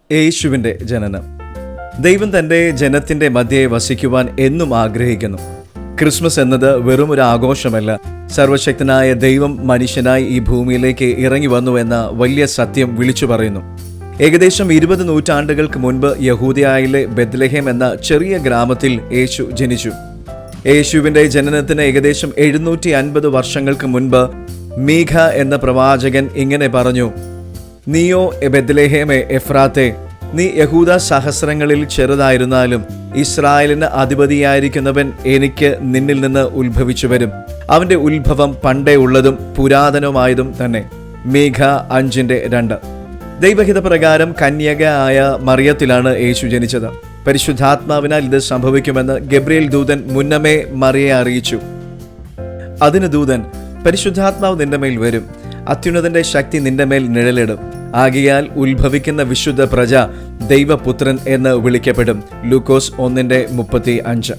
യേശുവിൻ്റെ ജനനം. ദൈവം തൻ്റെ ജനത്തിൻ്റെ മധ്യേ വസിക്കുവാൻ എന്നും ആഗ്രഹിക്കുന്നു. ക്രിസ്മസ് എന്നത് വെറും ഒരു ആഘോഷമല്ല, സർവശക്തനായ ദൈവം മനുഷ്യനായി ഈ ഭൂമിയിലേക്ക് ഇറങ്ങി വന്നു എന്ന വലിയ സത്യം വിളിച്ചു പറയുന്നു. ഏകദേശം 20 നൂറ്റാണ്ടുകൾക്ക് മുൻപ് യഹൂദയായിലെ ബെത്ലഹേം എന്ന ചെറിയ ഗ്രാമത്തിൽ യേശു ജനിച്ചു. യേശുവിൻ്റെ ജനനത്തിന് ഏകദേശം 750 വർഷങ്ങൾക്ക് മുൻപ് മീഖ എന്ന പ്രവാചകൻ ഇങ്ങനെ പറഞ്ഞു: നീയോ ബെത്ലഹേമേ എഫ്രാത്തെ, നീ യഹൂദ സഹസ്രങ്ങളിൽ ചെറുതായിരുന്നാലും ഇസ്രായേലിന് അധിപതിയായിരിക്കുന്നവൻ എനിക്ക് നിന്നിൽ നിന്ന് ഉത്ഭവിച്ചു വരും. അവന്റെ ഉത്ഭവം പണ്ടേ ഉള്ളതും പുരാതനവുമായതും തന്നെ. മീഖ 5:2. ദൈവഹിതപ്രകാരം കന്യകയായ മറിയത്തിലാണ് യേശു ജനിച്ചത്. പരിശുദ്ധാത്മാവിനാൽ ഇത് സംഭവിക്കുമെന്ന് ഗബ്രിയേൽ ദൂതൻ മുന്നമേ മറിയയെ അറിയിച്ചു. അതിന് ദൂതൻ: പരിശുദ്ധാത്മാവ് നിന്റെ മേൽ വരും, അത്യുന്നതന്റെ ശക്തി നിന്റെ മേൽ നിഴലിടും. ആകയാൽ ഉത്ഭവിക്കുന്ന വിശുദ്ധ പ്രജ ദൈവപുത്രൻ എന്ന് വിളിക്കപ്പെടും. ലൂക്കോസ് 1:35.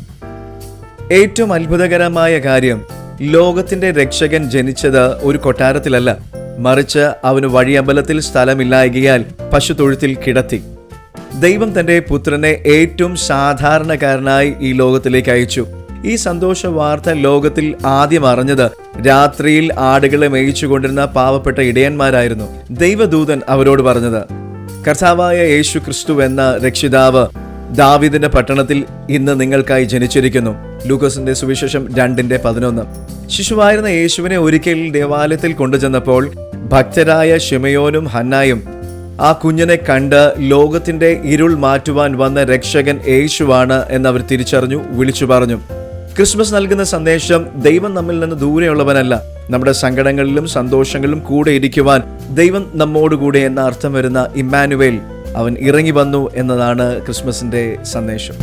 ഏറ്റവും അത്ഭുതകരമായ കാര്യം, ലോകത്തിന്റെ രക്ഷകൻ ജനിച്ചത് ഒരു കൊട്ടാരത്തിലല്ല, മറിച്ച് അവന് വഴിയമ്പലത്തിൽ സ്ഥലമില്ലായകയാൽ പശുത്തൊഴുത്തിൽ കിടത്തി. ദൈവം തന്റെ പുത്രനെ ഏറ്റവും സാധാരണക്കാരനായി ഈ ലോകത്തിലേക്ക് അയച്ചു. ഈ സന്തോഷ വാർത്ത ലോകത്തിൽ ആദ്യം അറിഞ്ഞത് രാത്രിയിൽ ആടുകളെ മേയിച്ചുകൊണ്ടിരുന്ന പാവപ്പെട്ട ഇടയന്മാരായിരുന്നു. ദൈവദൂതൻ അവരോട് പറഞ്ഞത്: കർത്താവായ യേശു ക്രിസ്തു എന്ന രക്ഷിതാവ് ദാവീദിന്റെ പട്ടണത്തിൽ ഇന്ന് നിങ്ങൾക്കായി ജനിച്ചിരിക്കുന്നു. ലൂക്കോസിന്റെ സുവിശേഷം 2:11. ശിശുവായിരുന്ന യേശുവിനെ ഒരിക്കൽ ദേവാലയത്തിൽ കൊണ്ടുചെന്നപ്പോൾ ഭക്തരായ ശിമയോനും ഹന്നായും ആ കുഞ്ഞിനെ കണ്ട് ലോകത്തിന്റെ ഇരുൾ മാറ്റുവാൻ വന്ന രക്ഷകൻ യേശുവാണ് എന്നവർ തിരിച്ചറിഞ്ഞു, വിളിച്ചു പറഞ്ഞു. ക്രിസ്മസ് നൽകുന്ന സന്ദേശം ദൈവം നമ്മിൽ നിന്ന് ദൂരെയുള്ളവനല്ല, നമ്മുടെ സങ്കടങ്ങളിലും സന്തോഷങ്ങളിലും കൂടെ ഇരിക്കുവാൻ ദൈവം നമ്മോടുകൂടെ എന്ന അർത്ഥം വരുന്ന ഇമ്മാനുവേൽ, അവൻ ഇറങ്ങി വന്നു എന്നതാണ് ക്രിസ്മസിന്റെ സന്ദേശം.